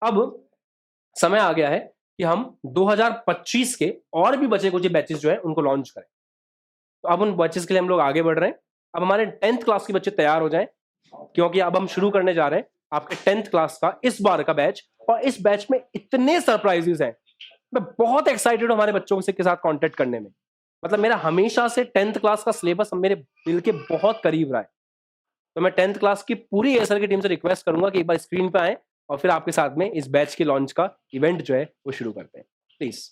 अब समय आ गया है कि हम 2025 के और भी बचे कुछ बैचेस जो है उनको लॉन्च करें। तो अब उन बैचेस के लिए हम लोग आगे बढ़ रहे हैं। अब हमारे 10th क्लास के बच्चे तैयार हो जाएं, क्योंकि अब हम शुरू करने जा रहे हैं आपके 10th क्लास का इस बार का बैच। और इस बैच में इतने सरप्राइजेस हैं, मैं बहुत एक्साइटेड हूं हमारे बच्चों के साथ कांटेक्ट करने में। मतलब मेरा हमेशा से 10th क्लास का सिलेबस मेरे दिल के बहुत करीब रहा है। तो मैं 10th क्लास की पूरी एएसएल की टीम से रिक्वेस्ट करूंगा कि एक बार स्क्रीन पे आए और फिर आपके साथ में इस बैच के लॉन्च का इवेंट जो है वो शुरू करते हैं। प्लीज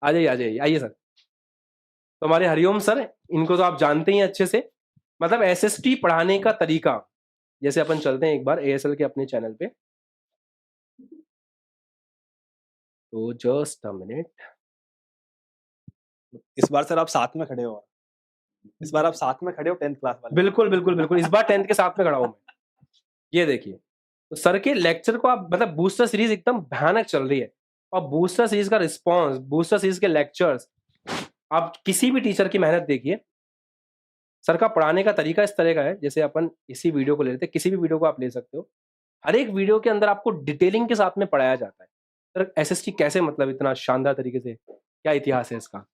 आ जाइए, आ जाइए, आइए सर। तो हमारे हरिओम सर, इनको तो आप जानते ही हैं अच्छे से। मतलब एसएसटी पढ़ाने का तरीका, जैसे अपन चलते हैं एक बार एएसएल के अपने चैनल पे। तो जस्ट अ मिनट। इस बार सर आप साथ में खड़े हो, इस बार आप साथ में खड़े हो 10th क्लास वाले। बिल्कुल बिल्कुल बिल्कुल, इस बार 10th के साथ में खड़ा हूं मैं। ये देखिए, तो सर के लेक्चर को आप, मतलब बूस्टर सीरीज एकदम भयानक चल रही है, और बूस्टर सीरीज का रिस्पॉन्स, बूस्टर सीरीज के लेक्चर्स, आप किसी भी टीचर की मेहनत देखिए। सर का पढ़ाने का तरीका इस तरह का है, जैसे अपन इसी वीडियो को ले लेते हैं, किसी भी वीडियो को आप ले सकते हो। हर एक वीडियो के अंदर आपको डिटेलिंग के साथ में पढ़ाया जाता है। सर एसएसटी कैसे, मतलब इतना शानदार तरीके से, क्या इतिहास है इसका?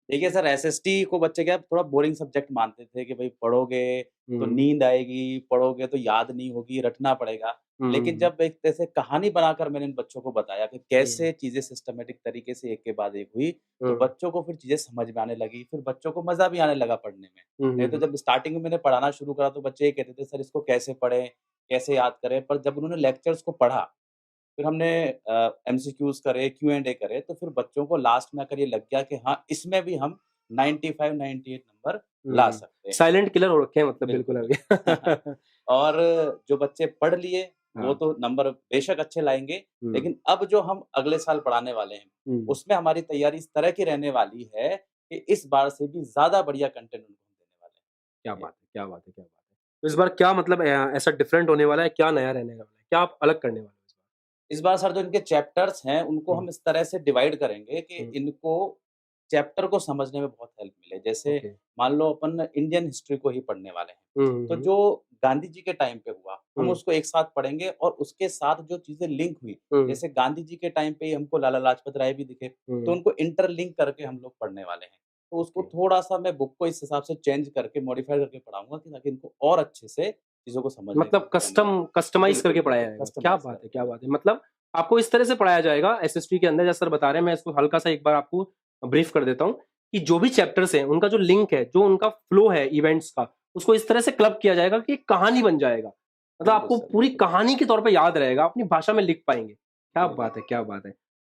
देखिए सर, एसएसटी को बच्चे क्या थोड़ा बोरिंग सब्जेक्ट मानते थे कि भाई पढ़ोगे तो नींद आएगी, पढ़ोगे तो याद नहीं होगी, रटना पड़ेगा। लेकिन जब एक तरह से कहानी बनाकर मैंने इन बच्चों को बताया कि कैसे चीज़ें सिस्टमैटिक तरीके से एक के बाद एक हुई, तो बच्चों को फिर चीज़ें समझ में आने लगी, फिर बच्चों को मज़ा भी आने लगा पढ़ने में। नहीं तो जब स्टार्टिंग में मैंने पढ़ाना शुरू करा तो बच्चे ये कहते थे सर इसको कैसे पढ़ें, कैसे याद करें? पर जब उन्होंने लेक्चर्स को पढ़ा, फिर हमने एमसीक्यूज़ करे, क्यू&ए करे, तो फिर बच्चों को लास्ट में आकर ये लग गया कि हाँ, इसमें भी हम 95, 98 नंबर ला सकते हैं। साइलेंट किलर हो रखे हैं मतलब बिल्कुल अभी। और जो बच्चे पढ़ लिए, वो तो नंबर बेशक अच्छे लाएँगे, लेकिन अब जो हम अगले साल पढ़ाने वाले हैं, उसमें हमारी तैयारी इस तरह की रहने वाली है कि इस बार से भी ज़्यादा बढ़िया कंटेंट उनको हम देने वाले हैं। क्या बात है, क्या बात है, क्या बात है! तो इस बार क्या मतलब ऐसा डिफरेंट होने वाला है, क्या नया रहने वाला है, क्या आप अलग करने वाले हो इस बार? इस बार सर जो इनके चैप्टर्स हैं, उनको हम इस तरह से डिवाइड करेंगे कि इनको चैप्टर को समझने में बहुत हेल्प मिले। जैसे ओके। मान लो अपन इंडियन हिस्ट्री को ही पढ़ने वाले हैं, तो जो गांधी जी के टाइम पे हुआ, हम उसको एक साथ पढ़ेंगे और उसके साथ जो चीज़ें लिंक हुई, जैसे गांधी जी के टाइम पे ही हमको लाला लाजपत राय भी दिखे, तो उनको इंटरलिंक करके हम लोग पढ़ने वाले हैं। तो उसको थोड़ा-सा मैं बुक को इस हिसाब से चेंज करके, मॉडिफाई करके पढ़ाऊँगा कि ताकि इनको और अच्छे से चीज़ों को समझने मतलब कस्टमाइज़ करके पढ़ाया जाएगा। क्या कस्टमाइज़ बात है, करके। क्या बात है! मतलब आपको इस तरह से पढ़ाया जाएगा एसएसटी के अंदर, जैसे सर बता रहे हैं, मैं इसको हल्का-सा एक बार आपको ब्रीफ कर देता हूँ, कि जो भी चैप्टर्स हैं, उनका जो लिंक है, जो उनका फ्लो है इवेंट्स का, उसको इस तरह से क्लब किया जाएगा कि एक कहानी बन जाएगा। मतलब आपको पूरी कहानी के तौर पे याद रहेगा, अपनी भाषा में लिख पाएँगे। क्या बात है, क्या बात है!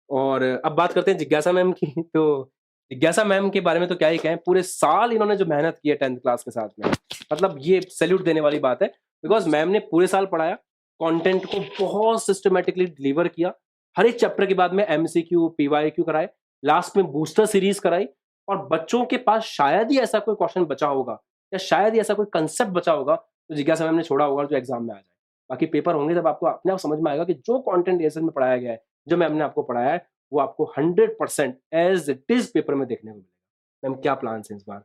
और अब बात करते हैं जिज्ञासा मैम की। तो जिज्ञासा मैम के बारे में तो क्या ही कहें, पूरे साल इन्होंने जो मेहनत की है 10th क्लास के साथ में, मतलब ये सैल्यूट देने वाली बात है। बिकॉज़ मैम ने पूरे साल पढ़ाया, कंटेंट को बहुत सिस्टमैटिकली डिलीवर किया। हर एक चैप्टर के बाद में एमसीक्यू, पीवाईक्यू कराए, लास्ट में बूस्टर सीरीज कराई, और बच्चों के पास शायद ही ऐसा कोई क्वेश्चन बचा होगा, या शायद ही ऐसा कोई कांसेप्ट बचा होगा जो जिज्ञासा मैम ने छोड़ा होगा जो एग्जाम में आ जाए। बाकी पेपर होंगे तब आपको अपने आप समझ में आएगा कि जो कंटेंट एएसएल में पढ़ाया गया है, जो मैम ने आपको पढ़ाया है, वो आपको 100% एज़ इट इज़ पेपर में देखने को मिलेगा। मैम क्या प्लान्स हैं इस बार?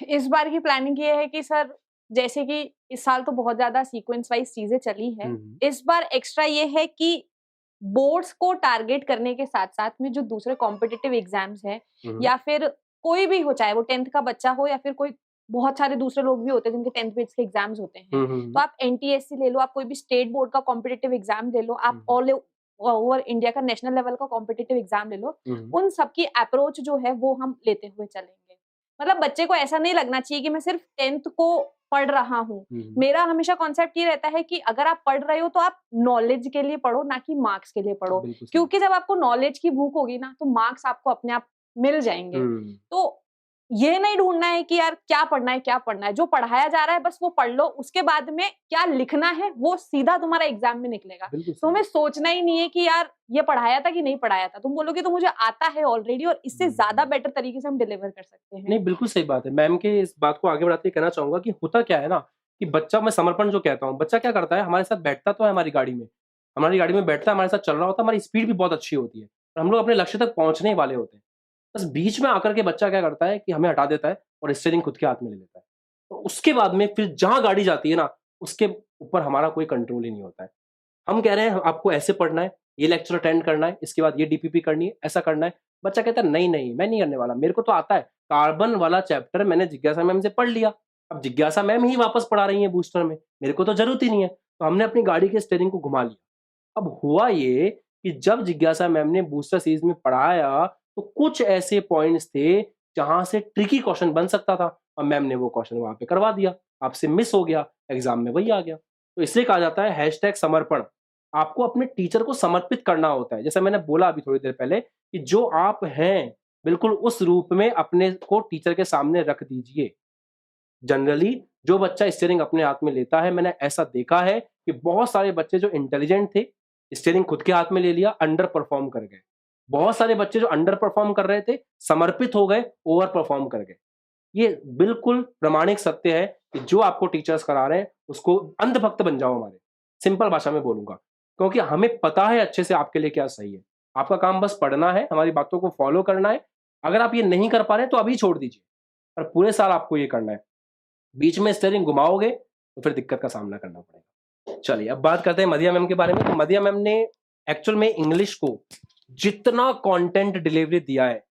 इस बार की प्लानिंग ये है कि सर, जैसे कि इस साल तो बहुत ज़्यादा सीक्वेंस वाइज़ चीज़ें चली हैं। इस बार एक्स्ट्रा ये है कि बोर्ड्स को टारगेट करने के साथ-साथ में जो दूसरे कॉम्पिटिटिव एग्ज़ाम्स हैं, या फिर कोई भी हो, चाहे वो 10th का बच्चा हो या फिर कोई, बहुत सारे दूसरे लोग भी होते हैं जिनके 10th बेस के एग्ज़ाम्स होते हैं। तो आप एनटीएससी ले लो, आप कोई भी स्टेट बोर्ड का कॉम्पिटिटिव एग्ज़ाम ले लो, आप ऑल ओवर इंडिया का नेशनल लेवल का कॉम्पिटिटिव एग्ज़ाम ले लो, उन सब की अप्रोच जो है वो हम लेते हुए चलेंगे। मतलब बच्चे को ऐसा नहीं लगना चाहिए कि मैं सिर्फ 10th को पढ़ रहा हूँ। मेरा हमेशा कॉन्सेप्ट ये रहता है कि अगर आप पढ़ रहे हो तो आप नॉलेज के लिए पढ़ो, ना कि मार्क्स के लिए पढ़ो। क्योंकि जब आपको नॉलेज की भूख होगी ना, तो मार्क्स आपको अपने आप मिल जाएँगे। तो ये नहीं ढूँढना है कि यार क्या पढ़ना है, क्या पढ़ना है? जो पढ़ाया जा रहा है बस वो पढ़ लो, उसके बाद में क्या लिखना है वो सीधा तुम्हारा एग्ज़ाम में निकलेगा। तो हमें सोचना ही नहीं है कि यार ये पढ़ाया था कि नहीं पढ़ाया था। तुम बोलोगे तो मुझे आता है ऑलरेडी, और इससे ज़्यादा बेटर तरीके से हम डिलीवर कर सकते हैं। नहीं, बिल्कुल सही बात है। मैम के इस बात को आगे बढ़ाते हुए कहना चाहूँगा कि होता क्या है ना, कि बच्चा, मैं समर्पण जो कहता हूँ, बच्चा क्या करता है, हमारे साथ बैठता तो है हमारी गाड़ी में, हमारी गाड़ी में बैठता है, हमारे साथ चल रहा होता है, हमारी स्पीड भी बहुत अच्छी होती है, और हम लोग अपने लक्ष्य तक पहुँचने ही वाले होते हैं। बस बीच में आकर के बच्चा क्या करता है कि हमें हटा देता है और स्टीयरिंग खुद के हाथ में ले लेता है। तो उसके बाद में फिर जहाँ गाड़ी जाती है ना, उसके ऊपर हमारा कोई कंट्रोल ही नहीं होता है। हम कह रहे हैं आपको ऐसे पढ़ना है, ये लेक्चर अटेंड करना है, इसके बाद ये डीपीपी करनी है, ऐसा करना है। बच्चा कहता है नहीं नहीं मैं नहीं करने वाला, मेरे को तो आता है, कार्बन वाला चैप्टर मैंने जिज्ञासा मैम से पढ़ लिया, अब जिज्ञासा मैम ही वापस पढ़ा रही है बूस्टर में, मेरे को तो जरूरत ही नहीं है। तो हमने अपनी गाड़ी के स्टीयरिंग को घुमा लिया। अब हुआ ये कि जब जिज्ञासा मैम ने बूस्टर सीरीज में पढ़ाया तो कुछ ऐसे पॉइंट्स थे जहां से ट्रिकी क्वेश्चन बन सकता था, और मैम ने वो क्वेश्चन वहां पे करवा दिया, आपसे मिस हो गया, एग्जाम में वही आ गया। तो इसलिए कहा जाता है हैशटैग समर्पण, आपको अपने टीचर को समर्पित करना होता है। जैसे मैंने बोला अभी थोड़ी देर पहले कि जो आप हैं बिल्कुल उस रूप में अपने को टीचर के सामने रख दीजिए। जनरली जो बच्चा स्टीयरिंग अपने हाथ में लेता है, मैंने ऐसा देखा है कि बहुत सारे बच्चे जो इंटेलिजेंट थे, स्टीयरिंग खुद के हाथ में ले लिया, अंडर परफॉर्म कर गए। बहुत सारे बच्चे जो अंडर परफॉर्म कर रहे थे, समर्पित हो गए, ओवर परफॉर्म कर गए। ये बिल्कुल प्रामाणिक सत्य है कि जो आपको टीचर्स करा रहे हैं उसको अंधभक्त बन जाओ हमारे, सिंपल भाषा में बोलूंगा, क्योंकि हमें पता है अच्छे से आपके लिए क्या सही है। आपका काम बस पढ़ना है, हमारी बातों को फॉलो करना है। अगर आप ये नहीं कर पा रहे तो अभी छोड़ दीजिए, पर पूरे साल आपको ये करना है। बीच में स्टीयरिंग घुमाओगे तो फिर दिक्कत का सामना करना पड़ेगा। चलिए अब बात करते हैं मदिया मैम के बारे में। तो मदिया मैम ने एक्चुअल में इंग्लिश को जितना कंटेंट डिलीवरी दिया है,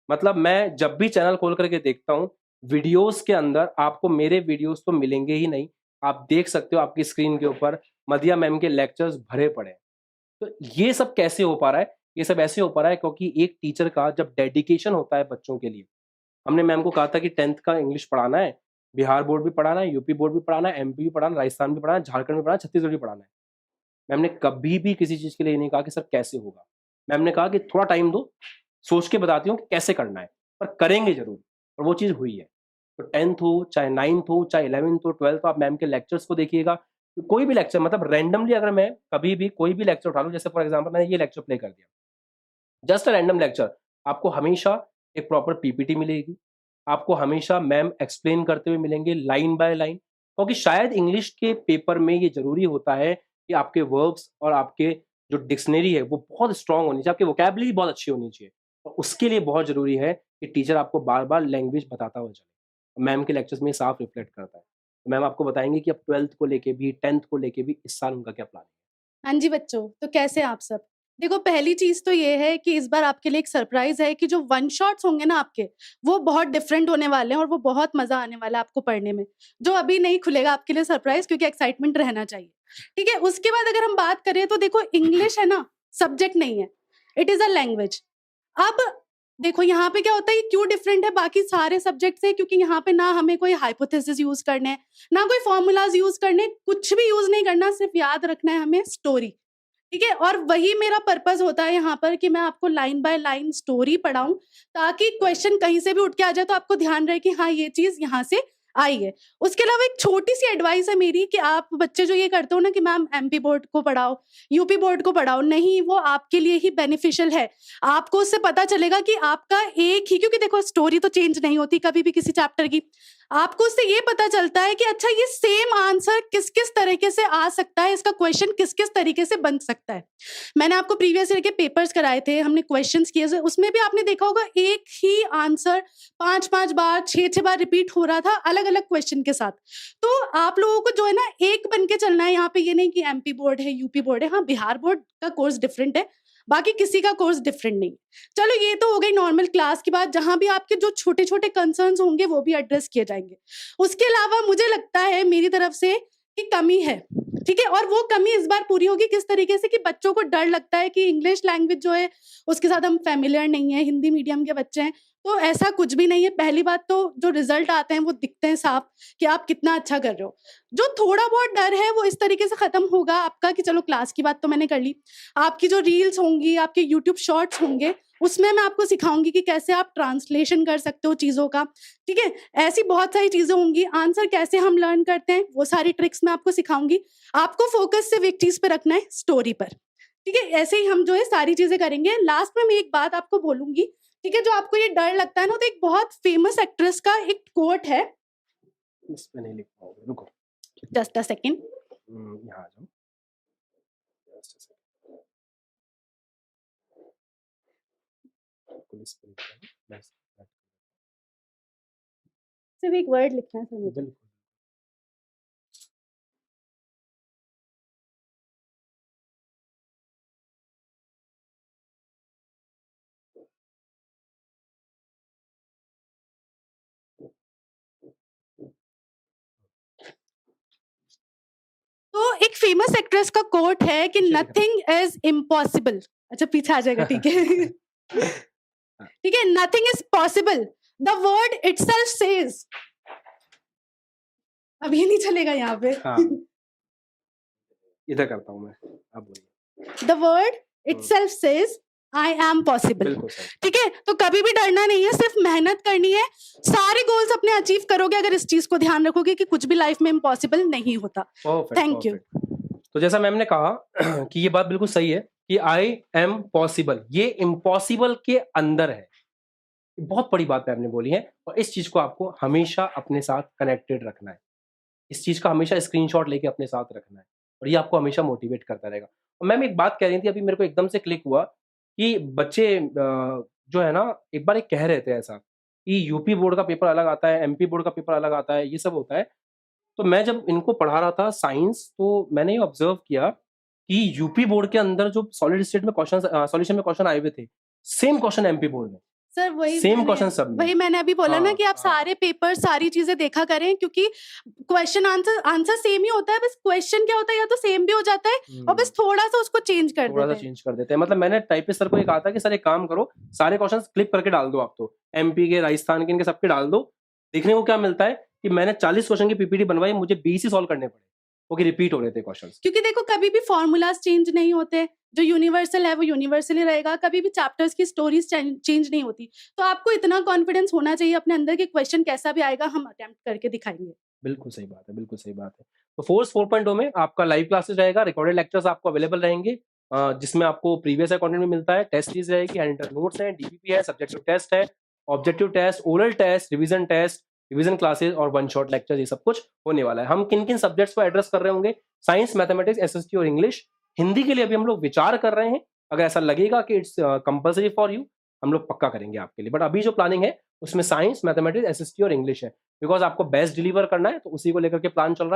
मतलब मैं जब भी चैनल खोल करके देखता हूं, वीडियोस के अंदर आपको मेरे वीडियोस तो मिलेंगे ही नहीं। आप देख सकते हो आपकी स्क्रीन के ऊपर मदिया मैम के लेक्चर्स भरे पड़े हैं। तो ये सब कैसे हो पा रहा है? ये सब ऐसे हो पा रहा है क्योंकि एक टीचर का जब डेडिकेशन होता है बच्चों के लिए, हमने मैम को कहा था कि 10th का इंग्लिश पढ़ाना है, बिहार बोर्ड भी पढ़ाना है, यूपी बोर्ड भी पढ़ाना है, एमपी भी पढ़ाना है, राजस्थान भी पढ़ाना है, झारखंड भी पढ़ाना है, छत्तीसगढ़ भी पढ़ाना है। मैम ने कभी भी किसी चीज के लिए नहीं कहा कि सर कैसे होगा। मैम ने कहा कि थोड़ा टाइम दो, सोच के बताती हूँ कि कैसे करना है, पर करेंगे जरूर। और वो चीज हुई है। तो 10th हो चाहे 9th हो चाहे 11th हो 12th हो, आप मैम के लेक्चर्स को देखिएगा। कोई भी लेक्चर, मतलब रैंडमली अगर मैं कभी भी कोई भी लेक्चर उठा लूँ, जैसे फॉर एग्जाम्पल मैंने ये लेक्चर प्ले कर दिया, जस्ट अ रैंडम लेक्चर, आपको हमेशा एक प्रॉपर पीपीटी मिलेगी, आपको हमेशा मैम एक्सप्लेन करते हुए मिलेंगे लाइन बाय लाइन, क्योंकि शायद इंग्लिश के पेपर में ये जरूरी होता है कि आपके वर्ब्स और आपके जो डिक्शनरी है वो बहुत स्ट्रांग होनी चाहिए, आपकी वोकैबुलरी बहुत अच्छी होनी चाहिए। और उसके लिए बहुत जरूरी है कि टीचर आपको बार बार लैंग्वेज बताता हुआ चले। मैम के लेक्चर्स में साफ रिफ्लेक्ट करता है। तो मैम आपको बताएंगे कि अब 12th को लेके भी 10th को लेके भी इस साल उनका क्या प्लान है। हाँ जी बच्चों, तो कैसे हैं आप सब? देखो पहली चीज़ तो ये है कि इस बार आपके लिए एक सरप्राइज़ है कि जो वन शॉट्स होंगे ना आपके, वो बहुत डिफरेंट होने वाले हैं और वो बहुत मज़ा आने वाला है आपको पढ़ने में। जो अभी नहीं खुलेगा आपके लिए सरप्राइज़, क्योंकि एक्साइटमेंट रहना चाहिए। ठीक है? उसके बाद अगर हम बात करें तो देखो इंग्लिश है ना, सब्जेक्ट नहीं है, इट इज़ अ लैंग्वेज। अब देखो यहाँ पे क्या होता है, ये क्यों डिफरेंट है बाकी सारे सब्जेक्ट से, क्योंकि यहाँ पे ना हमें कोई हाइपोथेसिस यूज़ करने हैं, ना कोई फॉर्मूलाज़ यूज़ करने, कुछ भी यूज़ नहीं करना, सिर्फ याद रखना है हमें स्टोरी। ठीक है? और वही मेरा पर्पस होता है यहाँ पर कि मैं आपको लाइन बाय लाइन स्टोरी पढ़ाऊँ, ताकि क्वेश्चन कहीं से भी उठ के आ जाए तो आपको ध्यान रहे कि हाँ, ये चीज़ यहाँ से आई है। उसके अलावा एक छोटी-सी एडवाइस है मेरी कि आप बच्चे जो ये करते हो ना कि मैम एमपी बोर्ड को पढ़ाओ, यूपी बोर्ड को पढ़ाओ, नहीं, वो आपके लिए ही बेनिफिशियल है। आपको उससे पता चलेगा कि आपका एक ही, क्योंकि देखो स्टोरी तो चेंज नहीं होती कभी भी किसी चैप्टर की। आपको उससे ये पता चलता है कि अच्छा ये सेम आंसर किस-किस तरीके से आ सकता है, इसका क्वेश्चन किस-किस तरीके से बन सकता है। मैंने आपको प्रीवियस ईयर के पेपर्स कराए थे, हमने क्वेश्चंस किए थे, उसमें भी आपने देखा होगा एक ही आंसर 5-5 बार, 6-6 बार रिपीट हो रहा था अलग-अलग क्वेश्चन के साथ। तो आप लोगों को जो है ना एक बन के चलना है यहाँ पे, ये नहीं कि एमपी बोर्ड है, यूपी बोर्ड है। हाँ, बिहार बोर्ड का कोर्स डिफरेंट है, बाकी किसी का कोर्स डिफरेंट नहीं। चलो ये तो हो गई नॉर्मल क्लास की बात, जहाँ भी आपके जो छोटे-छोटे कंसर्न्स होंगे वो भी एड्रेस किए जाएँगे। उसके अलावा मुझे लगता है मेरी तरफ से कि कमी है, ठीक है? और वो कमी इस बार पूरी होगी किस तरीके से कि बच्चों को डर लगता है कि इंग्लिश लैंग्वेज जो है उसके साथ हम फ़ैमिलियर नहीं हैं, हिंदी मीडियम के बच्चे हैं, तो ऐसा कुछ भी नहीं है। पहली बात तो जो रिज़ल्ट आते हैं वो दिखते हैं साफ कि आप कितना अच्छा कर रहे हो। जो थोड़ा बहुत डर है वो इस तरीके से खत्म होगा आपका कि चलो क्लास की बात तो मैंने कर ली। आपकी जो रील्स होंगी, आपके यूट्यूब शॉर्ट्स होंगे, उसमें मैं आपको सिखाऊँगी कि कैसे आप ट्रांसलेशन कर सकते हो चीज़ों का, ठीक है? ऐसी बहुत सारी चीज़ें होंगी। आंसर कैसे हम लर्न करते हैं, वो सारी ट्रिक्स मैं आपको सिखाऊँगी। आपको फ़ोकस सिर्फ़ एक चीज़ पे रखना है, स्टोरी पर, ठीक है? ऐसे ही हम जो है सारी चीज़ें करेंगे। लास्ट में मैं एक बात आपको बोलूँगी, ठीक है? जो आपको ये डर लगता है ना, तो एक बहुत फ़ेमस एक्ट्रेस का एक कोट है, इस पे नहीं लिख पाओगे, रुको। Just a second. यहाँ आ जाओ। Just a second. बिल्कुल इस पे लिख रहा हूँ, बस। सिर्फ़ एक वर्ड लिखना है सर मुझे। बिल्कुल। एक फेमस एक्ट्रेस का कोट है कि ठीक है। Nothing is impossible. अच्छा पीछे आ जाएगा, ठीक है। ठीक है, nothing is possible, the word itself says. अब ये नहीं चलेगा यहाँ पे। हाँ इधर करता हूँ मैं, आप बोलिए। The word itself says I am possible. बिल्कुल सही। ठीक है, तो कभी भी डरना नहीं है, सिर्फ मेहनत करनी है, सारे गोल्स अपने अचीव करोगे अगर इस चीज को ध्यान रखोगे कि कुछ भी लाइफ में इम्पॉसिबल नहीं होता। Perfect, Thank you. परफेक्ट। तो जैसा मैम ने कहा कि ये बात बिल्कुल सही है कि आई एम पॉसिबल, ये इम्पॉसिबल के अंदर है। बहुत बड़ी बात मैम ने बोली है और इस चीज को आपको हमेशा अपने साथ कनेक्टेड रखना है। इस चीज का हमेशा स्क्रीनशॉट लेके अपने साथ रखना है और ये आपको हमेशा मोटिवेट करता रहेगा। और मैम एक बात कह रही थी अभी, मेरे को एकदम से क्लिक हुआ कि बच्चे जो है ना, एक बार एक कह रहे थे ऐसा कि यूपी बोर्ड का पेपर अलग आता है, एमपी बोर्ड का पेपर अलग आता है, ये सब होता है। तो मैं जब इनको पढ़ा रहा था साइंस, तो मैंने ये ऑब्जर्व किया कि यूपी बोर्ड के अंदर जो सॉलिड स्टेट में क्वेश्चन, सॉल्यूशन में क्वेश्चन आए हुए थे, सेम क्वेश्चन एमपी बोर्ड में, सर वही सेम मैंने- क्वेश्चन सब में। वही मैंने अभी बोला ना हाँ, कि आप हाँ। सारे पेपर, सारी चीजें देखा करें, क्योंकि क्वेश्चन आंसर सेम ही होता है, बस क्वेश्चन क्या होता है, या तो सेम भी हो जाता है और बस थोड़ा सा उसको चेंज कर थोड़ा सा देते हैं। चेंज कर देते हैं। मतलब मैंने टाइपिस्ट सर को ये कहा था कि सर एक काम करो, सारे क्वेश्चन क्लिक करके डाल दो आप, तो एमपी के, राजस्थान के, इनके सबके डाल दो। देखने को क्या मिलता है कि मैंने 40 क्वेश्चन की पीपीटी बनवाई, मुझे 20 ही सॉल्व करने पड़े, वो कि रिपीट हो रहे थे क्वेश्चन। क्योंकि देखो कभी भी फॉर्मूलाज चेंज नहीं होते, जो यूनिवर्सल है वो यूनिवर्सल ही रहेगा, कभी भी चैप्टर्स की स्टोरीज चेंज नहीं होती। तो आपको इतना कॉन्फिडेंस होना चाहिए अपने अंदर कि क्वेश्चन कैसा भी आएगा हम अटेम्प्ट करके दिखाएंगे। बिल्कुल सही बात है, बिल्कुल सही बात है। तो फोर्स 4.0 में आपका लाइव क्लासेस रहेगा, रिकॉर्डेड लेक्चर्स आपको अवेलेबल रहेंगे, जिसमें आपको प्रीवियस कंटेंट भी मिलता है, टेस्ट सीरीज रहेगी, हैंड नोट्स हैं, डीपीपी है, सब्जेक्टिव टेस्ट है, objective test, oral test, revision classes और वन शॉट लेक्चर, ये सब कुछ होने वाला है। हम किन किन सब्जेक्ट्स को एड्रेस कर रहे होंगे? साइंस, मैथमेटिक्स, एसएसटी और इंग्लिश। हिंदी के लिए अभी हम लोग विचार कर रहे हैं, अगर ऐसा लगेगा कि इट्स कंपल्सरी फॉर यू, हम लोग पक्का करेंगे आपके लिए। बट अभी जो प्लानिंग है उसमें साइंस, मैथमेटिक्स, एसएसटी और इंग्लिश है, बिकॉज आपको बेस्ट डिलीवर करना है, तो उसी को लेकर के प्लान चल रहा है।